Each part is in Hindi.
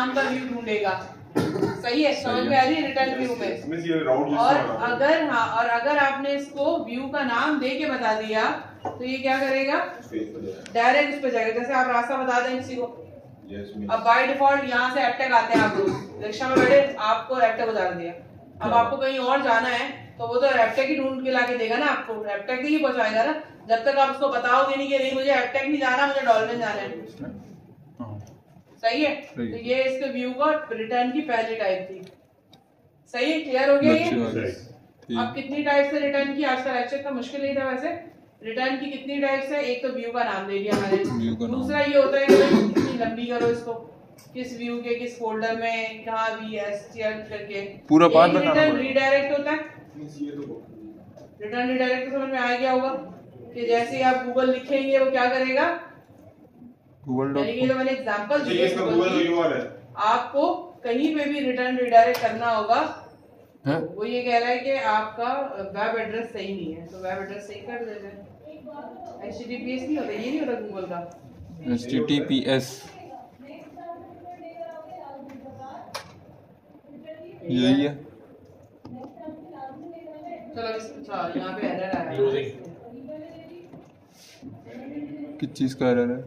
नाम का व्यू ढूंढेगा। सही है, समझ में आ रही है रिटर्न व्यू में। और अगर आपने इसको व्यू का नाम दे के बता दिया तो ये क्या करेगा, डायरेक्ट उस पे जाएगा। जैसे आप रास्ता बता दें किसी को, अब बाय डिफॉल्ट यहाँ से एपटेक आते हैं, आप लोग रिक्शा में बैठे, आपको एपटेक उतार दिया। अब आपको कहीं और जाना है तो वो तो एपटेक ही ढूंढ के लाके देगा ना, आपको एपटेक ही पहुंचाएगा ना, जब तक आप उसको बताओगे नहीं कि नहीं मुझे एपटेक नहीं जाना, मुझे डॉल्फिन जाना है। सही है, तो ये इसके व्यू का रिटर्न की पहली टाइप थी। सही है, क्लियर हो गया ये? अब कितनी टाइप से रिटर्न की, आज का लेक्चर का मुश्किल नहीं था वैसे। रिटर्न की कितनी टाइप्स है, एक तो व्यू का नाम दे दिया मैंने, दूसरा ये होता है कि कितनी लंबी करो इसको, किस व्यू के किस फोल्डर में कहाँ VSTL करके पूरा पार्ट बताना पड़ेगा। रिटर्न रीडायरेक्ट होता है, रिटर्न रीडायरेक्ट समझ में आ गया होगा कि जैसे ही आप गूगल लिखेंगे वो क्या करेगा, मैंने एग्जांपल दिया, आपको कहीं पे भी रिटर्न रीडायरेक्ट करना होगा। वो ये कह रहा है कि आपका वेब एड्रेस सही नहीं है, तो वेब एड्रेस सही कर देते हैं। HTTPS नहीं होता, ये नहीं होता गूगल का HTTPS, यही है। चलो अच्छा यहाँ पे एरर आया, किस चीज़ का एरर है?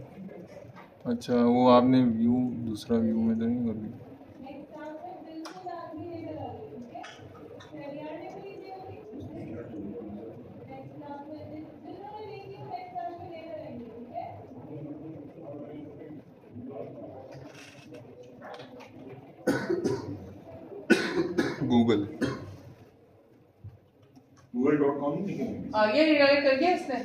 अच्छा, वो आपने व्यू दूसरा व्यू में तो नहीं कर दी। google.com आगे रिडायरेक्ट कर दिया इसने,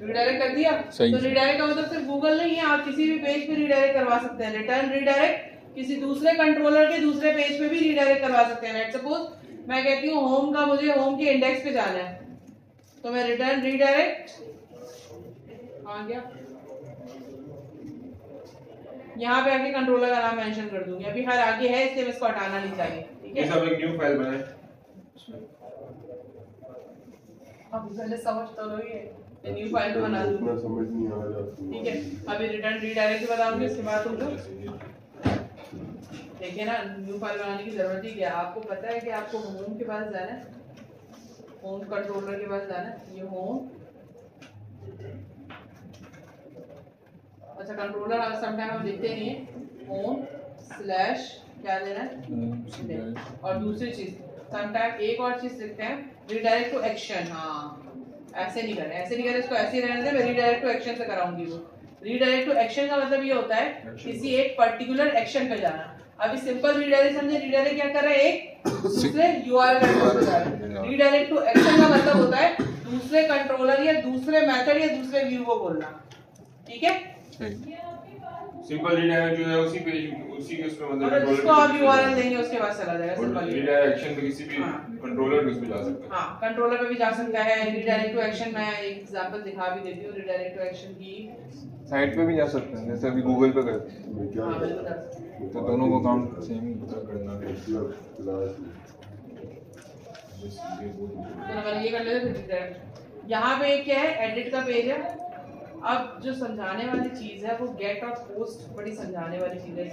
रिडायरेक्ट कर दिया। तो रिडायरेक्ट का मतलब सिर्फ गूगल नहीं है, आप किसी भी पेज पे रिडायरेक्ट करवा सकते हैं। रिटर्न रिडायरेक्ट किसी दूसरे कंट्रोलर के दूसरे पेज पे भी रिडायरेक्ट करवा सकते हैं। लेट्स सपोज मैं कहती हूँ होम का, मुझे होम के इंडेक्स पे जाना है, तो मैं रिटर्न रिडायरेक्ट आ गया, यहाँ पे आके कंट्रोलर का नाम मेंशन कर दूंगी। अभी हर आगे है इसलिए मैं इसको हटाना नहीं चाहिए, ठीक है। सब एक न्यू फाइल बनाए, अब पहले समझ तो लो, ये न्यू फाइल तो बना दूंगी, समझ नहीं आ रहा, ठीक है। अभी रिटर्न रीडायरेक्ट बताऊंगी, उसके बाद तुम लोग देखिए ना, न्यू फाइल बनाने की जरूरत ही क्या है। आपको पता है कि आपको होम के पास जाना है, होम कंट्रोलर के पास जाना है, ये होम, अच्छा कंट्रोलर समटाइम हम लिखते नहीं है, होम स्लैश क्या देना है, और दूसरी चीज समटाइम एक और चीज लिखते हैं, रीडायरेक्ट टू एक्शन। हाँ ऐसे नहीं करें, ऐसे नहीं करें, इसको ऐसे ही रहने दें, मैं रीडायरेक्ट टू एक्शन से कराऊंगी। वो रीडायरेक्ट टू एक्शन का मतलब ये होता है किसी एक पर्टिकुलर एक्शन पे जाना। अभी सिंपल रीडायरेक्ट समझे, रीडायरेक्ट क्या कर रहा है, एक दूसरे URL एड्रेस पे जा रहा है। रीडायरेक्ट टू एक्शन का मतलब होता है दूसरे कंट्रोलर या दूसरे मेथड या दूसरे व्यू को बोलना, ठीक है। सिंपल रीडायरेक्ट जो है उसी पेज उसी के उसमें मतलब और जिसको आप URL देंगे उसके बाद चला जाएगा सिंपल रीडायरेक्शन पे किसी भी कंट्रोलर पे जा सकता है। हाँ कंट्रोलर पे भी जा सकता है। रीडायरेक्ट टू एक्शन मैं एक एग्जांपल दिखा भी देती हूँ, रीडायरेक्ट टू एक्शन की साइट पे भी जा सकते हैं, जैसे अभी गूगल पे करते हैं। हाँ बिल्कुल कर सकते हैं। तो दोनों को काम सेम ही करना है। तो मैंने ये कर लेते थे रीडायरेक्ट। यहाँ पे क्या है, एडिट का पेज है। अब जो समझाने वाली चीज है वो गेट और पोस्ट, बड़ी समझाने वाली चीज है।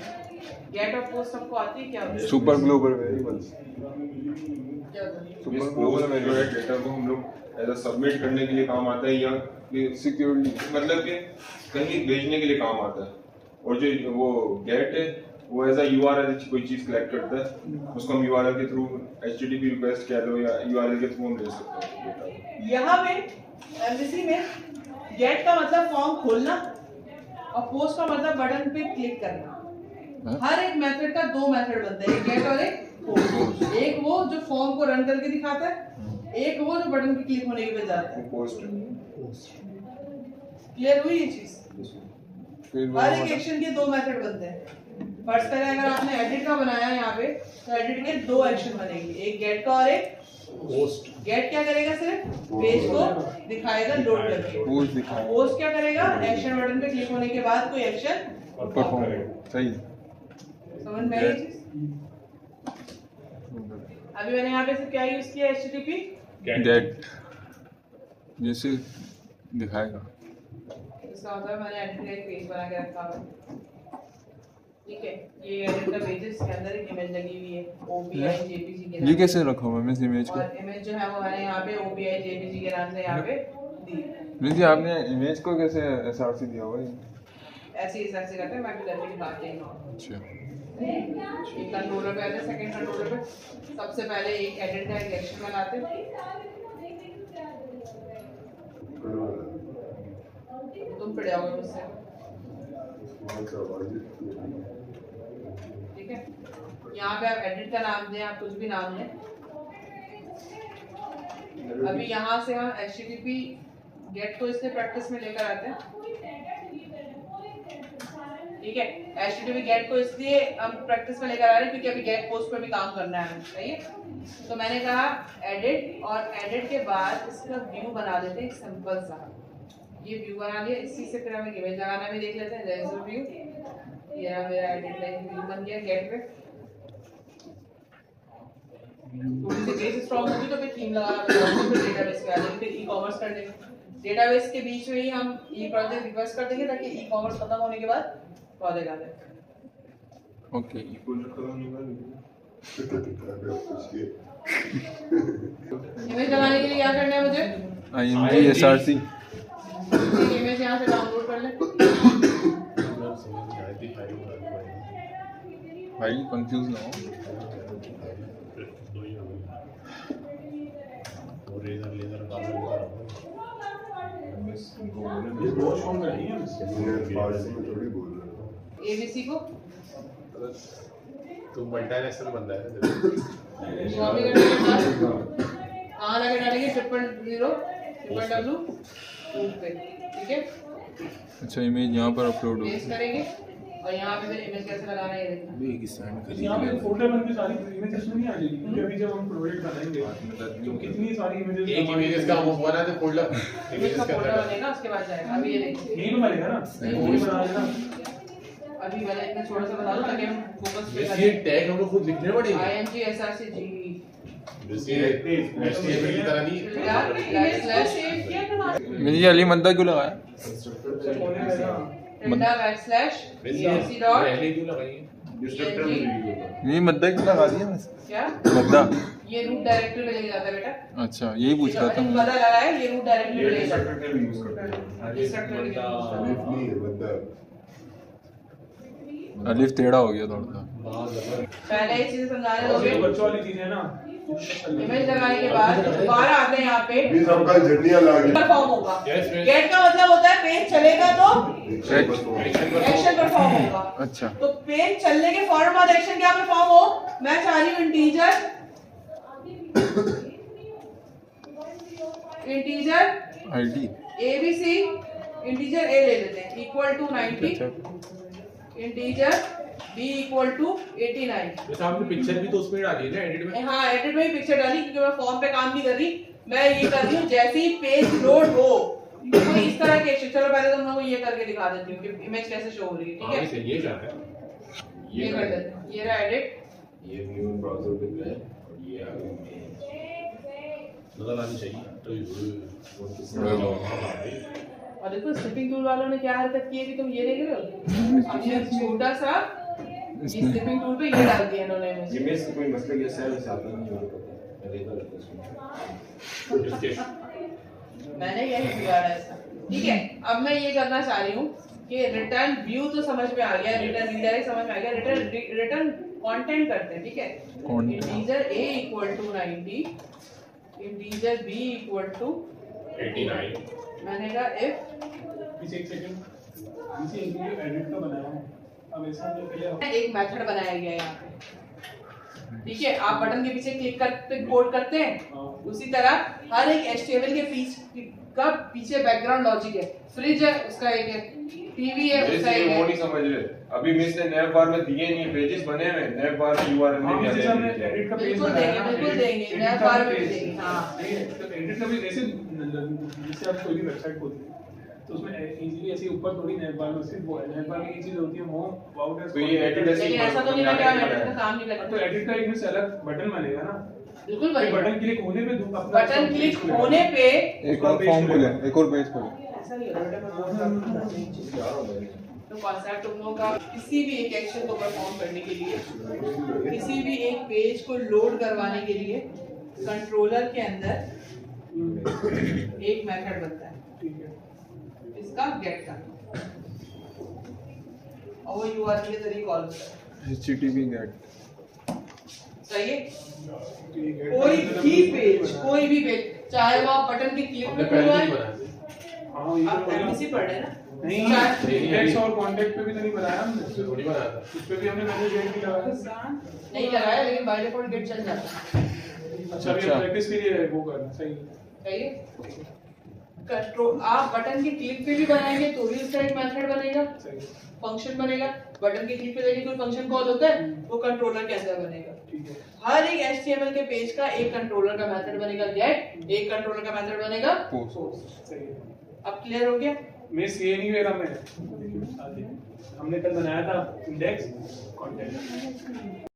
गेट और पोस्ट सबको आती है क्या? Super global variables, super global में जो है डेटा को हम लोग एज सबमिट करने के लिए काम आता है, या सिक्योरिटी मतलब कि कहीं भेजने के लिए काम आता है। और जो वो गेट है वो एज URL कोई चीज कलेक्ट करता है, उसको हम URL के थ्रू HTTP रिक्वेस्ट कह लो या URL के थ्रू हम भेज सकते हैं। यहाँ पे MVC में गेट का मतलब फॉर्म खोलना और पोस्ट का मतलब बटन पे क्लिक करना। हर एक मेथड का दो मेथड बनते हैं, एक गेट और एक पोस्ट। एक वो जो फॉर्म को रन करके दिखाता है, एक वो जो बटन पे क्लिक होने के बाद जाता है, पोस्ट। क्लियर हुई ये चीज? हर एक एक्शन के दो मेथड बनते हैं। फर्स्ट तरह अगर आपने एडिट का बनाया यहाँ पे, तो एडिट के दो एक्शन बनेंगे, एक गेट का और एक पोस्ट। गेट क्या करेगा, सिर्फ पेज को दिखाएगा लोड करके। पोस्ट क्या करेगा, एक्शन बटन पे क्लिक होने के बाद कोई एक्शन परफॉर्म करेगा। सही समझ में आई चीज? अभी मैंने यहाँ पे से क्या यूज किया, HTTP गेट जैसे दिखाएगा। इसका मतलब मैंने एडिट का एक पेज बना के रखा है, ठीक है। ये एडिट का पेज है, इसके अंदर एक इमेज लगी हुई है OBI JPG के नाम ये कैसे रखा हुआ है इस इमेज को? और इमेज जो है वो मैंने यहाँ पे OBI JPG के नाम से यहाँ पे दी है। मीन्स ये आपने इमेज को कैसे SRC दिया हुआ है? ऐसे ही करते हैं, मैं भी करने की बात नहीं हूँ। अच्छा एक कंट्रोलर पे आते हैं, सेकंड कंट्रोलर पे सबसे पहले एक एडिट का एक एक्शन बनाते हैं। तुम पढ़ जाओगे मुझसे, ठीक है? यहाँ पे आप एडिट का नाम दें, आप कुछ भी नाम दें। अभी यहाँ से हम HTTP गेट को इसलिए प्रैक्टिस में लेकर आते हैं, ठीक है? HTTP गेट को इसलिए हम प्रैक्टिस में लेकर आ रहे हैं क्योंकि अभी गेट पोस्ट पर भी काम करना है हमें, सही है? तो मैंने कहा एडिट, और एडिट के बाद इसका व्यू बना देते हैं सिंपल सा। ये व्यू बना लिया, इसी से फिर हमें इमेज लगाना भी देख लेते हैं। रेजर व्यू, ये मेरा एडिट लाइन व्यू बन गया गेट पे। थोड़ी सी बेस स्ट्रांग होगी तो फिर थीम लगाना पड़ेगा, फिर डेटाबेस पे आ जाएंगे, फिर ई-कॉमर्स कर देंगे। डेटाबेस के बीच में ही हम ई प्रोजेक्ट रिक्वेस्ट कर देंगे ताकि ई-कॉमर्स खत्म होने के बाद प्रोजेक्ट आ जाए। ओके इमेज लगाने के लिए क्या करना है मुझे? IMG SRC इमेज यहाँ से डाउनलोड कर ले। भाई कंफ्यूज ना हो। ABC को तुम मल्टीनेशनल बंदा है कॉपी करने के बाद कहाँ लगे डालेंगे? 000 W पे, ठीक है? अच्छा इमेज यहाँ पर अपलोड होगी। पेस्ट करेंगे और यहाँ पे फिर इमेज कैसे लगाना है ये देखना। यहाँ पे फोल्डर बन के सारी इमेजेस में नहीं आ जाएगी क्योंकि अभी जब हम प्रोवाइड बनाएंगे तो कितनी सारी इमेजेस एक इमेजेस का वो बना दे फोल्डर इमेज का फोल्डर बनेगा, उसके बाद जाएगा। अभी ये देखिए यही तो बनेगा ना, वही बना लेना। अभी मैंने इतना छोटा सा बता दूं ताकि हम फोकस पे ये करें। टैग हमको खुद लिखने पड़ेंगे IMG SRC G जैसे HTML की तरह नहीं मैंने ये अली मंदा क्यों लगाया? /AMC डॉट पहले क्यों लगाई ये मद्दा क्यों लगा दिया वैसे? क्या? मद्दा ये रूट डायरेक्टरी में लेके जाता है बेटा। अच्छा यही पूछ रहा था मैं। पता लगा है, ये रूट डायरेक्टरी में लेके जाता है। के लिए यूज करते हैं। Instructor के लिए use करते हैं। अलिफ टेढ़ा हो गया थोड़ा सा। पहले ये चीजें समझाने और ये दोगे। बच्चों वाली चीज है ना, इमेज लगाने के बाद दोबारा आते हैं यहाँ पे परफॉर्म होगा। Yes, yes. गेट का मतलब होता है पेज चलेगा तो एक्शन परफॉर्म होगा। अच्छा तो पेज चलने के फौरन बाद एक्शन क्या परफॉर्म हो? मैं चाह रही हूँ integer ID ABC integer A ले लेते हैं equal to 90, integer B equal to 89। वैसे आपने पिक्चर भी तो उसमें डाली है ना एडिट में हाँ एडिट में ही पिक्चर डाली क्योंकि मैं फॉर्म पे काम नहीं कर रही, मैं ये कर रही हूँ जैसे ही पेज लोड हो तो इस तरह के चलो पहले तुम लोगों को ये करके दिखा देती हूँ कि इमेज कैसे शो हो रही है, ठीक है? ये क्या है ये कर देते हैं, ये रहा एडिट। ये व्यू ब्राउज़र पे है और ये आ गया नजर आनी चाहिए तो और देखो स्लिपिंग टूल वालों ने क्या हरकत की है कि तुम ये देख रहे हो? अब ये छोटा सा ये स्लिपिंग टूल पे ये डाल दिया इन्होंने इमेज। इमेज से कोई मसला कैसा है वैसे आता नहीं है मैं देखा रहता हूं मैंने यही बिगाड़ा इसका, ठीक है? अब मैं ये करना चाह रही हूँ कि रिटर्न व्यू तो समझ में आ गया, रिटर्न रीडायरेक्ट समझ में आ गया, रिटर्न कंटेंट करते हैं, ठीक है? Integer A equal to 90, integer B equal to 89 मैंने कहा if पीछे एक सेकंड पीछे एक वीडियो एडिट का बनाया है। अब ऐसा नहीं पहले एक मेथड बनाया गया है यहाँ पे, ठीक है? आप बटन के पीछे क्लिक करते कोड करते हैं, उसी तरह हर एक HTML के पीछे बैकग्राउंड लॉजिक है। फ्रिज है उसका एक है, टीवी है उसका एक वो है। नहीं समझ रहे अभी मिस ने नैव बार में दिए नहीं, पेजेस बने हुए नैव बार में URL नहीं जैसे हमने दिया एडिट का पेज बिल्कुल बनाया देंगे, ना, बिल्कुल edit- देंगे, edit नया का बार में पेज, भी देंगे, हाँ। ठीक है? तो एडिट का भी ऐसे जैसे आप कोई भी वेबसाइट खोलते हैं तो उसमें इजीली ऐसे ऊपर थोड़ी नैव बार में सिर्फ वो है, नैव बार में एक चीज होती है होम अबाउट तो ये edit ऐसे लेकिन ऐसा तो नहीं है कि आप एडिट का काम नहीं तो करते। एडिट का एक में से अलग बटन बनेगा ना, बिल्कुल फिर बनेगा। बटन क्लिक होने पे अपना बटन क्लिक होने पे एक और फॉर्म खुले एक और पेज खुले ऐसा नहीं होता बेटा, तो कॉन्सेप्ट तुम लोगों का किसी भी एक एक्शन को परफॉर्म करने के लिए, किसी भी एक पेज को लोड करवाने के लिए कंट्रोलर के अंदर एक मेथड बनता है, ठीक है, इसका गेट का, और वो यूआरएल के जरिए कॉल होता है। HTTP get. सही है? ठीक है। कोई भी पेज चाहे वो आप बटन की क्लिक हमने पे पहले हुआ नहीं है, बनाया हाँ, ये आप तो एमवीसी पढ़ रहे हैं ना? नहीं, चाहे- इंडेक्स और कांटेक्ट पे भी तो नहीं बनाया हमने, उससे थोड़ी बनाया था उस पे भी हमने मैसेज गेट भी लगाया। नहीं लगाया, लेकिन बाय डिफॉल्ट गेट चल जाता है। अच्छा, अभी अच्छा। प्रैक्टिस के लिए वो करना सही है। सही है? कंट्रोल आप बटन की क्लिक पे भी बनाएंगे तो भी उसका एक मेथड बनेगा, सही है, फंक्शन बनेगा। बटन की क्लिक पे देखिए कोई फंक्शन कॉल होता है, वो कंट्रोलर के अंदर बनेगा। ठीक है, हर एक HTML के पेज का एक कंट्रोलर का मेथड बनेगा गेट, एक कंट्रोलर का मेथड बनेगा पोस्ट। सही है। अब क्लियर हो गया? मिस ये नहीं मेरा मैं, हमने कल बनाया था इंडेक्स कांटेक्ट।